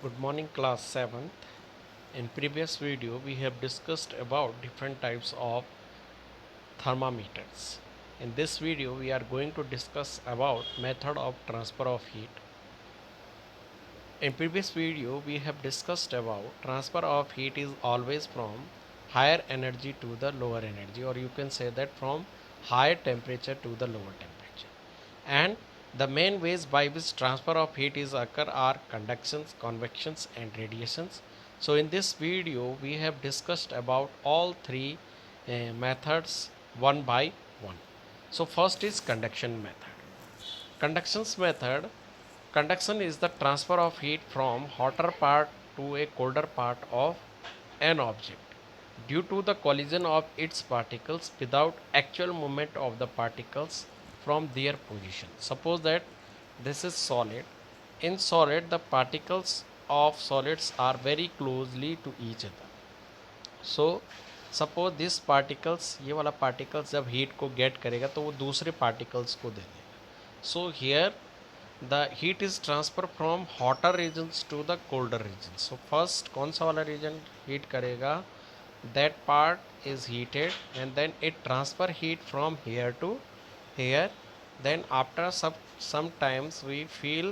Good morning, class 7th. In previous video we have discussed about different types of thermometers. In this video we are going to discuss about method of transfer of heat. In previous video we have discussed about transfer of heat is always from higher energy to the lower energy, or you can say that from higher temperature to the lower temperature. And the main ways by which transfer of heat is occur are conductions, convections and radiations. So in this video we have discussed about all three methods one by one. So first is conduction method. Conductions method. Conduction is the transfer of heat from hotter part to a colder part of an object due to the collision of its particles without actual movement of the particles from their position. Suppose that this is solid. In solid, the particles of solids are very closely to each other. So suppose this particles, ये वाला particles जब heat को gate करेगा तो वो दूसरे particles को दे देगा. So here the heat is transfer from hotter regions to the colder region. So first कौन सा वाला रीजन हीट करेगा, that part is heated and then it transfer heat from here to here. Then after some times we feel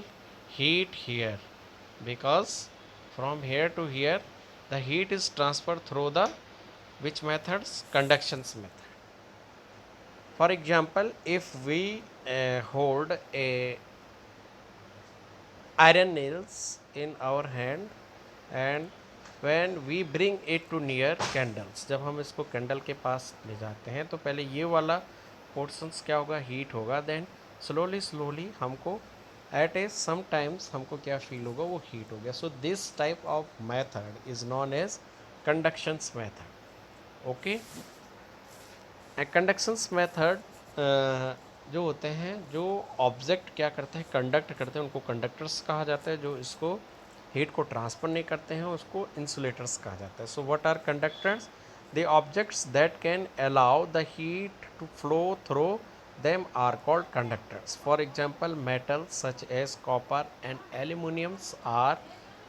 heat here because from here to here the heat is transferred through the which methods, conductions method. For example, if we hold a iron nails in our hand and when we bring it to near candles, जब हम इसको candle के पास ले जाते हैं तो पहले ये वाला पोर्शंस क्या होगा, हीट होगा. देन स्लोली स्लोली हमको एट ए समटाइम्स हमको क्या फील होगा, वो हीट हो गया. So this type of method is known as conductions method. Okay. Conductions method जो होते हैं, जो ऑब्जेक्ट क्या करते हैं, कंडक्ट करते हैं, उनको कंडक्टर्स कहा जाता है. जो इसको हीट को ट्रांसफर नहीं करते हैं उसको इंसुलेटर्स कहा जाता है. So what are conductors? The objects that can allow the heat to flow through them are called conductors. For example, metals such as copper and aluminums are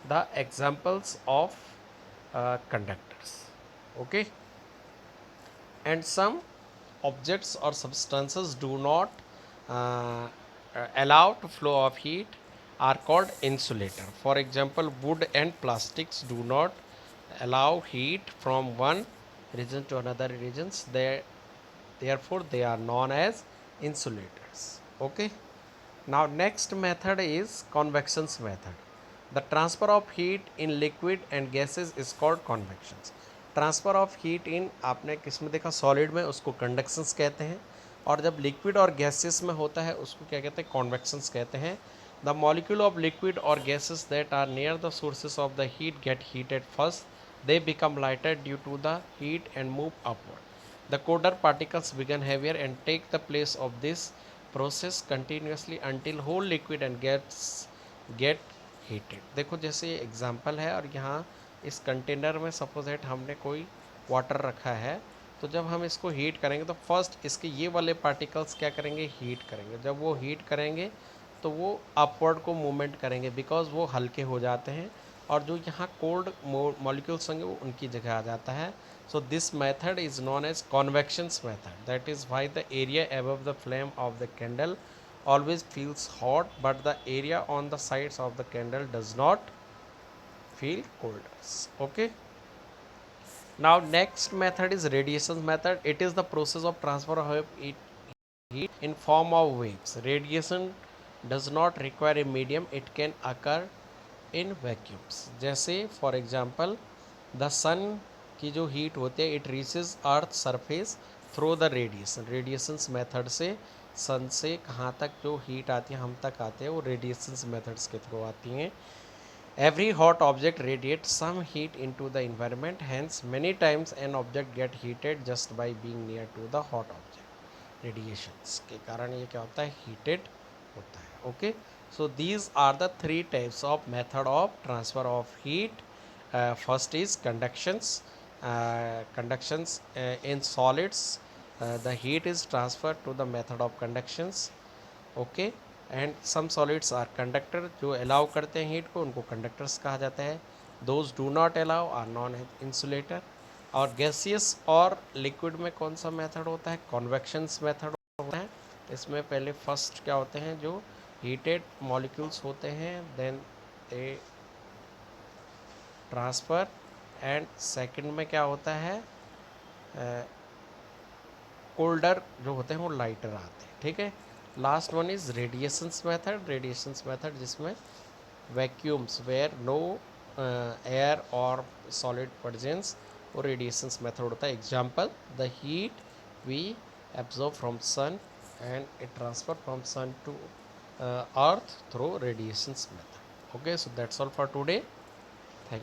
the examples of conductors. Okay. And some objects or substances do not allow to flow of heat are called insulator. For example, wood and plastics do not allow heat from one region to another regions. Therefore they are known as insulators. Okay. Now next method is convections method. The transfer of heat in liquid and gases is called convections. Transfer of heat in, आपने किस में देखा, solid में, उसको कंडक्शंस कहते हैं. और जब लिक्विड और गैसेस में होता है उसको क्या कहते हैं, कॉन्वेक्शंस कहते हैं. द मॉलिक्यूल ऑफ लिक्विड और gases that are near the sources of the heat get heated first. they become lighter due to the heat and move upward. The colder particles become heavier and take the place of this process continuously until whole liquid and get heated. देखो जैसे ये example है और यहाँ इस container में suppose that हमने कोई वाटर रखा है, तो जब हम इसको हीट करेंगे तो फर्स्ट इसके ये वाले पार्टिकल्स क्या करेंगे, हीट करेंगे. जब वो हीट करेंगे तो वो अपवर्ड को मूवमेंट करेंगे बिकॉज वो हल्के हो जाते हैं और जो यहाँ कोल्ड मॉलिक्यूल्स होंगे वो उनकी जगह आ जाता है. So this method is known as convections method. That is why the area above the flame of the candle always feels hot but the area on the sides of the candle does not feel colder. Okay. Now next method is radiation method. It is the process of transfer of heat in form of waves. Radiation does not require a medium. It can occur in vacuums. जैसे for example the sun की जो heat होती है, it reaches earth surface through the radiation. Radiations method से सन से कहाँ तक जो हीट आती है हम तक आते हैं वो रेडिएशंस मेथड्स के थ्रू आती हैं. Every hot object radiates some heat into the environment. Hence, many times an object get heated just by being near to the hot object. Radiations के कारण ये क्या होता है, heated होता है. Okay. So these are the three types of method of transfer of heat. First is conductions. Conductions in solids. The heat is transferred to the method of conductions. Okay. And some solids are conductor, जो allow करते हैं heat को उनको conductors कहा जाता है. Those do not allow are non insulator. और gaseous और लिक्विड में कौन सा मेथड होता है? कॉन्वेक्शंस मेथड होता है. इसमें पहले फर्स्ट क्या होते हैं, जो हीटेड मॉलिक्यूल्स होते हैं, then a transfer, and second में क्या होता है, कोल्डर जो होते हैं वो लाइटर आते हैं. ठीक है. Last one is radiations method. Radiations method जिसमें वैक्यूम्स वेयर नो एयर और सॉलिड प्रेजेंस, वो रेडिएशंस मेथड होता है. Example, the heat we absorb from sun and it transfer from sun to earth through radiations method. Okay, so that's all for today.